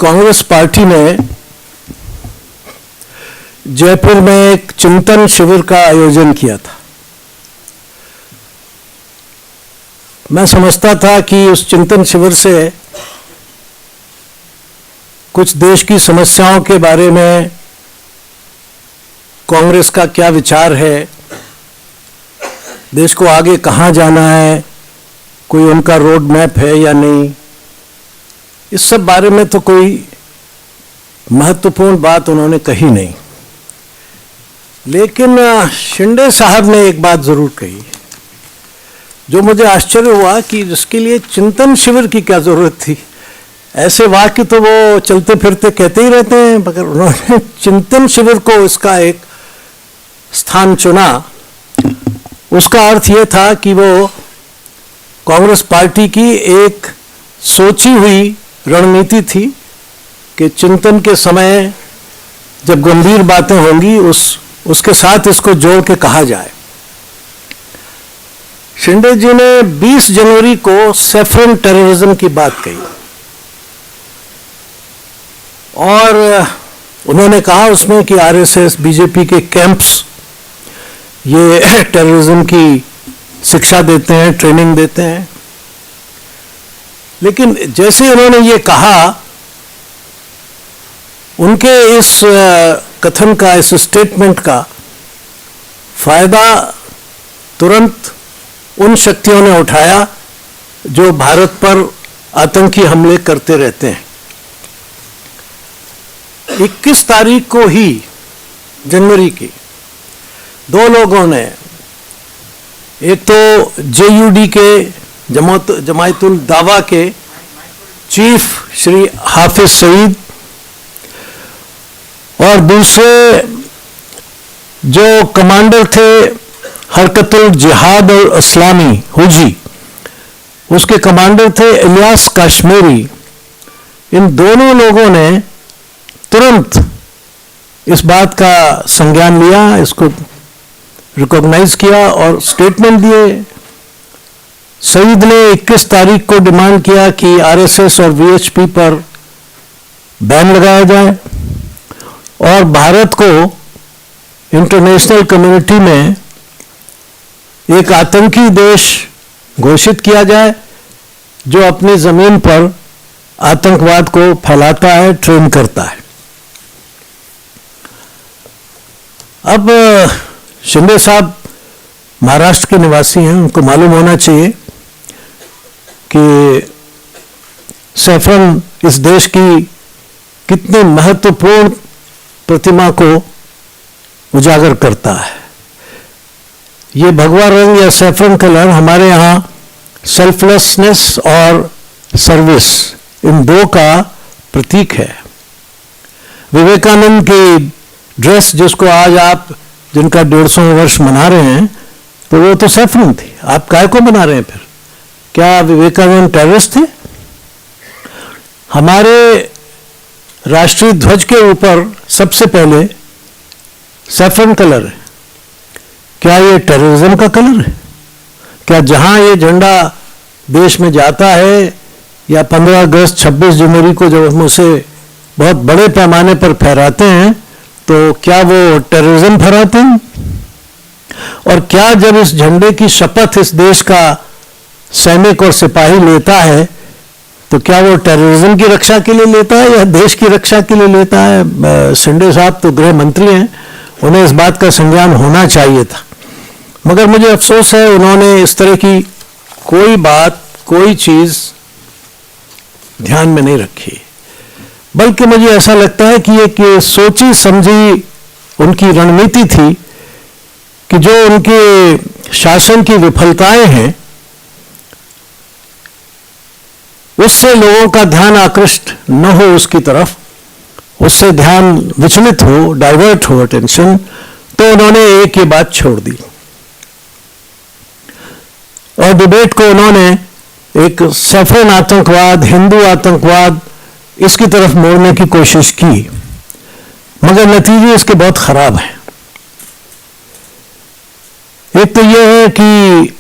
Congress party ने जयपुर में एक चिंतन शिविर का आयोजन किया था। मैं समझता था कि उस चिंतन शिविर से कुछ देश की समस्याओं के बारे में कांग्रेस का क्या विचार है, देश को आगे कहाँ जाना है, कोई उनका रोड मैप है या नहीं, इस सब बारे में तो कोई महत्वपूर्ण बात उन्होंने कही नहीं। लेकिन शिंदे साहब ने एक बात जरूर कही जो मुझे आश्चर्य हुआ कि इसके लिए चिंतन शिविर की क्या जरूरत थी। ऐसे वाक्य तो वो चलते फिरते कहते ही रहते हैं, मगर उन्होंने चिंतन शिविर को इसका एक स्थान चुना। उसका अर्थ ये था कि वो कांग्रेस पार्टी की एक सोची हुई रणनीति थी कि चिंतन के समय जब गंभीर बातें होंगी उसके साथ इसको जोड़ के कहा जाए। शिंदे जी ने 20 जनवरी को सैफरन टेररिज्म की बात कही और उन्होंने कहा उसमें कि आरएसएस बीजेपी के कैंप्स ये टेररिज्म की शिक्षा देते हैं, ट्रेनिंग देते हैं। लेकिन जैसे उन्होंने ये कहा, उनके इस कथन का, इस स्टेटमेंट का फायदा तुरंत उन शक्तियों ने उठाया जो भारत पर आतंकी हमले करते रहते हैं। 21 तारीख को ही जनवरी की दो लोगों ने, एक तो जेयूडी के जमायतुल दावा के चीफ श्री हाफिज सईद और दूसरे जो कमांडर थे हरकतुल जिहाद और इस्लामी हुजी, उसके कमांडर थे इलियास कश्मीरी। इन दोनों लोगों ने तुरंत इस बात का संज्ञान लिया, इसको रिकॉग्नाइज किया और स्टेटमेंट दिए। सईद ने 21 तारीख को डिमांड किया कि आरएसएस और वीएचपी पर बैन लगाया जाए और भारत को इंटरनेशनल कम्युनिटी में एक आतंकी देश घोषित किया जाए जो अपनी जमीन पर आतंकवाद को फैलाता है, ट्रेन करता है। अब शिंदे साहब महाराष्ट्र के निवासी हैं, उनको मालूम होना चाहिए कि सैफरन इस देश की कितनी महत्वपूर्ण प्रतिमा को उजागर करता है। ये भगवा रंग या सैफरन कलर हमारे यहाँ सेल्फलेसनेस और सर्विस, इन दो का प्रतीक है। विवेकानंद की ड्रेस जिसको आज आप जिनका 150 वर्ष मना रहे हैं, तो वो तो सैफरन थी। आप काय को मना रहे हैं फिर? क्या विवेकानंद टेररिस्ट थे? हमारे राष्ट्रीय ध्वज के ऊपर सबसे पहले सैफरन कलर है। क्या ये टेररिज्म का कलर है? क्या जहां ये झंडा देश में जाता है या 15 अगस्त 26 जनवरी को जब हम उसे बहुत बड़े पैमाने पर फहराते हैं, तो क्या वो टेररिज्म फहराते हैं? और क्या जब इस झंडे की शपथ इस देश का सैनिक और सिपाही लेता है, तो क्या वो टेररिज्म की रक्षा के लिए लेता है या देश की रक्षा के लिए लेता है? शिंदे साहब तो गृह मंत्री हैं, उन्हें इस बात का संज्ञान होना चाहिए था। मगर मुझे अफसोस है उन्होंने इस तरह की कोई बात, कोई चीज ध्यान में नहीं रखी। बल्कि मुझे ऐसा लगता है कि एक सोची समझी उनकी रणनीति थी कि जो उनके शासन की विफलताएं हैं उससे लोगों का ध्यान आकृष्ट न हो उसकी तरफ, उससे ध्यान विचलित हो, डाइवर्ट हो अटेंशन, तो उन्होंने एक ही बात छोड़ दी और डिबेट को उन्होंने एक सैफरन आतंकवाद, हिंदू आतंकवाद, इसकी तरफ मोड़ने की कोशिश की। मगर नतीजे इसके बहुत खराब हैं। एक तो यह है कि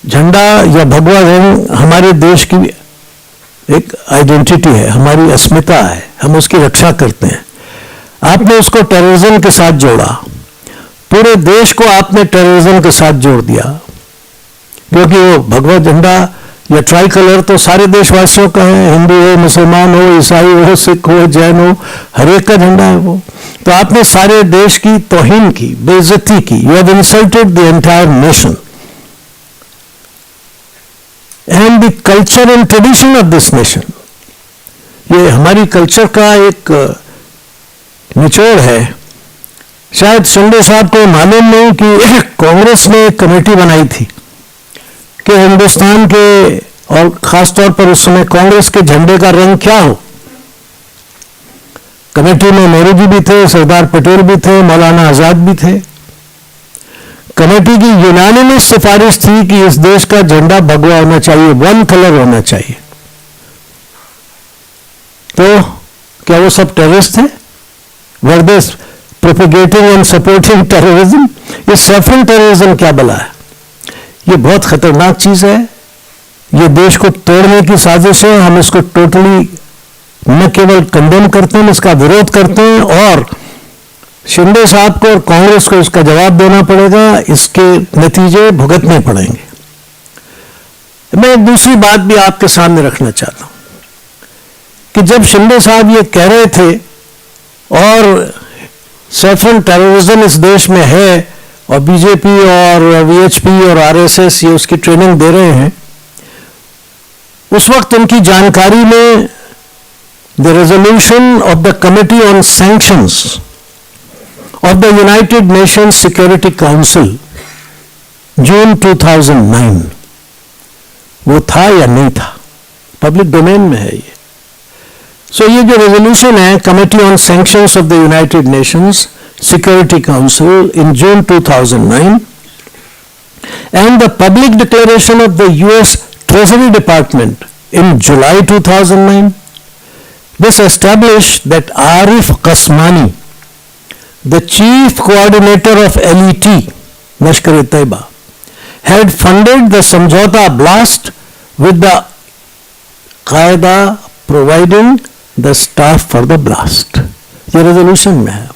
झंडा या भगवा रंग हमारे देश की एक आइडेंटिटी है, हमारी अस्मिता है, हम उसकी रक्षा करते हैं। आपने उसको टेररिज्म के साथ जोड़ा, पूरे देश को आपने टेररिज्म के साथ जोड़ दिया, क्योंकि वो भगवा झंडा या ट्राई कलर तो सारे देशवासियों का है, हिंदू हो, मुसलमान हो, ईसाई हो, सिख हो, जैन हो, हर एक का झंडा है वो। तो आपने सारे देश की तौहीन की, बेइज्जती की। You have insulted the entire nation and the culture and tradition of this nation. ये हमारी कल्चर का एक निचोड़ है। शायद शिंदे साहब को मालूम नहीं कि कांग्रेस ने एक कमेटी बनाई थी कि हिंदुस्तान के और खासतौर पर उस समय कांग्रेस के झंडे का रंग क्या हो। कमेटी में नेहरू जी भी थे, सरदार पटेल भी थे, मौलाना आजाद भी थे। कमेटी की यूनानिमस सिफारिश थी कि इस देश का झंडा भगवा होना चाहिए, वन कलर होना चाहिए। तो क्या वो सब टेररिस्ट थे? वर दे प्रोपेगेटिंग एंड सपोर्टिंग टेररिज्म? ये सैफरन टेररिज्म क्या बला है? ये बहुत खतरनाक चीज है। ये देश को तोड़ने की साजिश है। हम इसको टोटली न केवल कंडेम करते हैं, इसका विरोध करते हैं, और शिंदे साहब को और कांग्रेस को इसका जवाब देना पड़ेगा। इसके नतीजे भुगतने पड़ेंगे। मैं एक दूसरी बात भी आपके सामने रखना चाहता हूं कि जब शिंदे साहब ये कह रहे थे और सैफरन टेररिज्म इस देश में है और बीजेपी और वीएचपी और आरएसएस ये उसकी ट्रेनिंग दे रहे हैं, उस वक्त उनकी जानकारी में the resolution of the committee on sanctions of the United Nations Security Council June 2009 वो था या नहीं था? पब्लिक डोमेन में है ये। सो ये जो रेजोल्यूशन है, committee on sanctions of the United Nations Security Council in June 2009 and the public declaration of the US Treasury Department in July 2009, this established that Arif Qasmani, the chief coordinator of LET, Lashkar-e-Taiba, had funded the Samjhauta blast with the Qaeda providing the staff for the blast. ये resolution में है।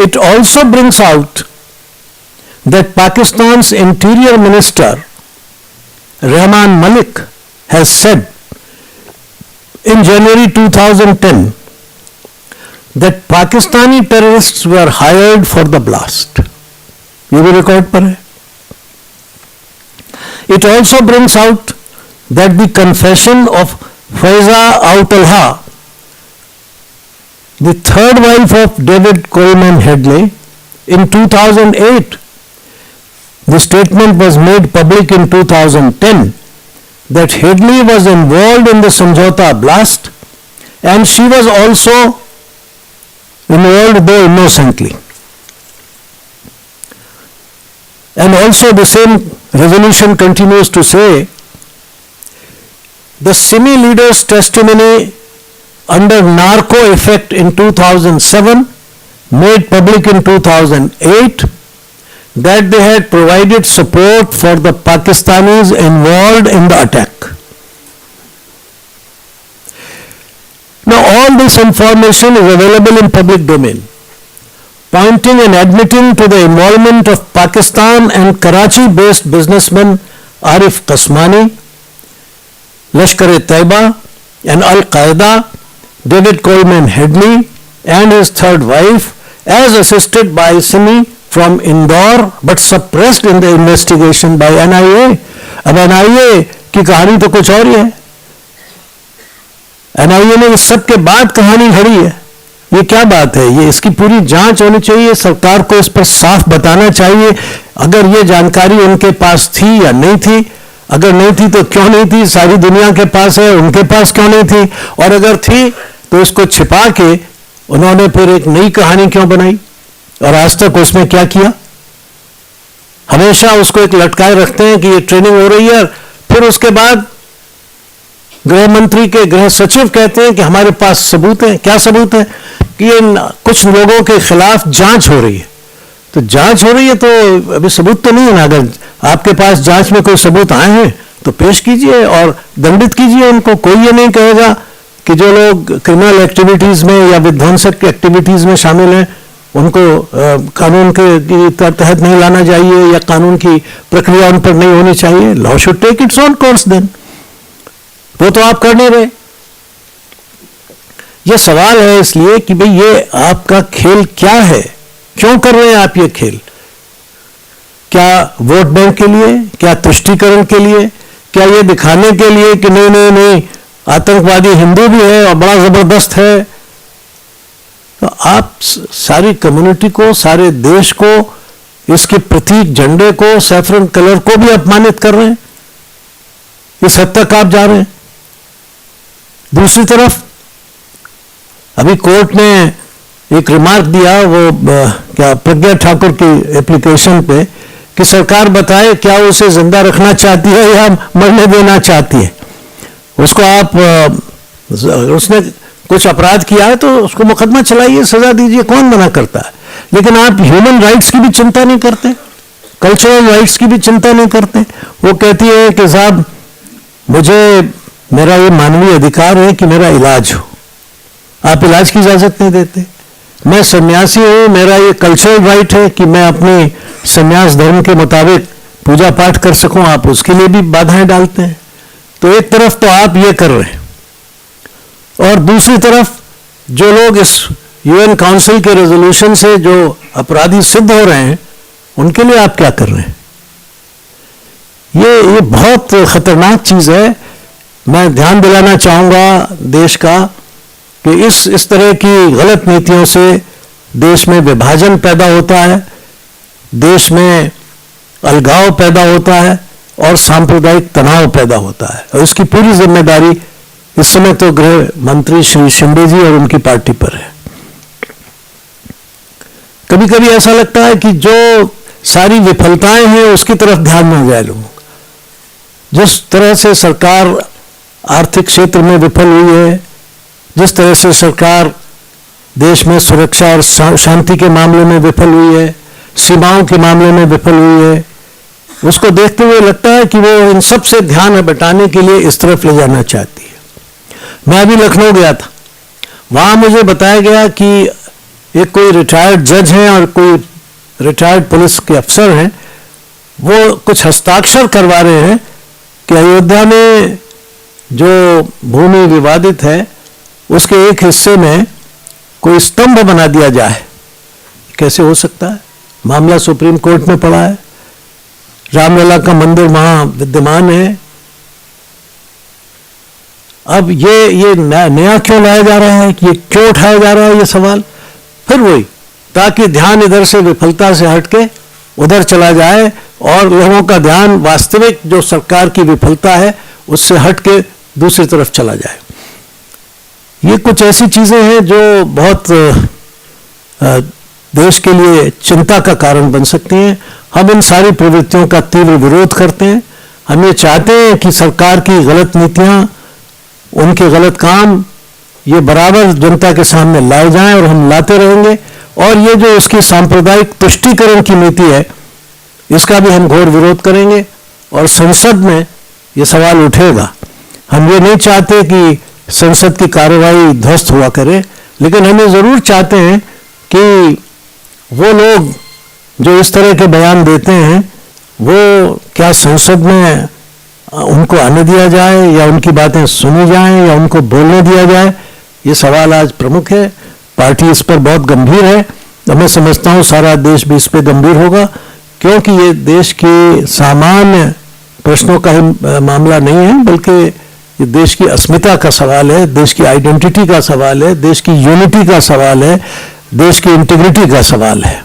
It also brings out that Pakistan's Interior Minister Rahman Malik has said in January 2010 that Pakistani terrorists were hired for the blast. ये भी record पर है। It also brings out that the confession of Faiza Autalha, the third wife of David Coleman Headley, in 2008, the statement was made public in 2010 that Headley was involved in the Samjhauta blast and she was also involved, though innocently. And also the same resolution continues to say, the Simi leader's testimony under narco effect in 2007, made public in 2008, that they had provided support for the Pakistanis involved in the attack. Now all this information is available in public domain, pointing and admitting to the involvement of Pakistan and Karachi-based businessman Arif Qasmani, Lashkar-e-Taiba and Al-Qaeda, David Coleman Headley and his third wife, as assisted by Simi from Indore, but suppressed in the investigation by NIA. अब NIA की कहानी तो कुछ और ही है। NIA ने इस सब के बाद कहानी घड़ी है। ये क्या बात है? ये इसकी पूरी जांच होनी चाहिए। सरकार को इस पर साफ बताना चाहिए अगर ये जानकारी उनके पास थी या नहीं थी। अगर नहीं थी तो क्यों नहीं थी? सारी दुनिया के पास है, उनके पास क्यों नहीं थी? और अगर थी तो इसको छिपा के उन्होंने फिर एक नई कहानी क्यों बनाई? और आज तक उसमें क्या किया? हमेशा उसको एक लटकाए रखते हैं कि ये ट्रेनिंग हो रही है, फिर उसके बाद गृह मंत्री के गृह सचिव कहते हैं कि हमारे पास सबूत है। क्या सबूत है? कि ये कुछ लोगों के खिलाफ जांच हो रही है। तो जांच हो रही है तो अभी सबूत तो नहीं है ना। अगर आपके पास जांच में कोई सबूत आए हैं तो पेश कीजिए और दंडित कीजिए उनको। कोई ये नहीं कहेगा कि जो लोग क्रिमिनल एक्टिविटीज में या विध्वंसक एक्टिविटीज में शामिल हैं उनको कानून के तहत नहीं लाना चाहिए या कानून की प्रक्रिया उन पर नहीं होनी चाहिए। Law should take its own course then. वो तो आप कर नहीं रहे। ये सवाल है इसलिए कि भाई ये आपका खेल क्या है, क्यों कर रहे हैं आप ये खेल? क्या वोट बैंक के लिए, क्या तुष्टीकरण के लिए, क्या ये दिखाने के लिए कि नहीं नहीं नहीं आतंकवादी हिंदू भी है और बड़ा जबरदस्त है? तो आप सारी कम्युनिटी को, सारे देश को, इसके प्रतीक झंडे को, सैफरन कलर को भी अपमानित कर रहे हैं। इस हद तक आप जा रहे हैं। दूसरी तरफ अभी कोर्ट ने एक रिमार्क दिया, वो क्या प्रज्ञा ठाकुर की एप्लीकेशन पे, कि सरकार बताए क्या उसे जिंदा रखना चाहती है या मरने देना चाहती है। उसको आप उसने कुछ अपराध किया है तो उसको मुकदमा चलाइए, सजा दीजिए, कौन मना करता है। लेकिन आप ह्यूमन राइट्स की भी चिंता नहीं करते, कल्चरल राइट्स की भी चिंता नहीं करते। वो कहती है कि साहब मुझे, मेरा ये मानवीय अधिकार है कि मेरा इलाज हो, आप इलाज की इजाजत नहीं देते। मैं सन्यासी हूं, मेरा ये कल्चरल राइट है कि मैं अपने सन्यास धर्म के मुताबिक पूजा पाठ कर सकूं, आप उसके लिए भी बाधाएं डालते हैं। तो एक तरफ तो आप ये कर रहे हैं और दूसरी तरफ जो लोग इस यूएन काउंसिल के रेजोल्यूशन से जो अपराधी सिद्ध हो रहे हैं उनके लिए आप क्या कर रहे हैं? ये बहुत खतरनाक चीज है। मैं ध्यान दिलाना चाहूंगा देश का कि इस तरह की गलत नीतियों से देश में विभाजन पैदा होता है, देश में अलगाव पैदा होता है और सांप्रदायिक तनाव पैदा होता है। और इसकी पूरी जिम्मेदारी इस समय तो गृह मंत्री श्री शिंदे जी और उनकी पार्टी पर है। कभी कभी ऐसा लगता है कि जो सारी विफलताएं हैं उसकी तरफ ध्यान न जाए लोगों का। जिस तरह से सरकार आर्थिक क्षेत्र में विफल हुई है, जिस तरह से सरकार देश में सुरक्षा और शांति के मामले में विफल हुई है, सीमाओं के मामले में विफल हुई है, उसको देखते हुए लगता है कि वो इन सब से ध्यान बटाने के लिए इस तरफ ले जाना चाहती है। मैं अभी लखनऊ गया था, वहां मुझे बताया गया कि एक कोई रिटायर्ड जज हैं और कोई रिटायर्ड पुलिस के अफसर हैं, वो कुछ हस्ताक्षर करवा रहे हैं कि अयोध्या में जो भूमि विवादित है उसके एक हिस्से में कोई स्तंभ बना दिया जाए। कैसे हो सकता है? मामला सुप्रीम कोर्ट में पड़ा है, रामलला का मंदिर वहां विद्यमान है। अब ये नया क्यों लाया जा रहा है, कि ये क्यों उठाया जा रहा है ये सवाल? फिर वही, ताकि ध्यान इधर से विफलता से हटके उधर चला जाए और लोगों का ध्यान वास्तविक जो सरकार की विफलता है उससे हटके दूसरी तरफ चला जाए। ये कुछ ऐसी चीजें हैं जो बहुत देश के लिए चिंता का कारण बन सकती हैं। हम इन सारी प्रवृत्तियों का तीव्र विरोध करते हैं। हम ये चाहते हैं कि सरकार की गलत नीतियां, उनके गलत काम ये बराबर जनता के सामने लाए जाएं और हम लाते रहेंगे। और ये जो उसकी सांप्रदायिक तुष्टीकरण की नीति है इसका भी हम घोर विरोध करेंगे और संसद में ये सवाल उठेगा। हम ये नहीं चाहते कि संसद की कार्रवाई ध्वस्त हुआ करे, लेकिन हम ये जरूर चाहते हैं कि वो लोग जो इस तरह के बयान देते हैं वो क्या संसद में उनको आने दिया जाए या उनकी बातें सुनी जाएं या उनको बोलने दिया जाए। ये सवाल आज प्रमुख है। पार्टी इस पर बहुत गंभीर है। मैं समझता हूँ सारा देश भी इस पर गंभीर होगा, क्योंकि ये देश के सामान्य प्रश्नों का ही मामला नहीं है, बल्कि ये देश की अस्मिता का सवाल है, देश की आइडेंटिटी का सवाल है, देश की यूनिटी का सवाल है, देश की इंटीग्रिटी का सवाल है।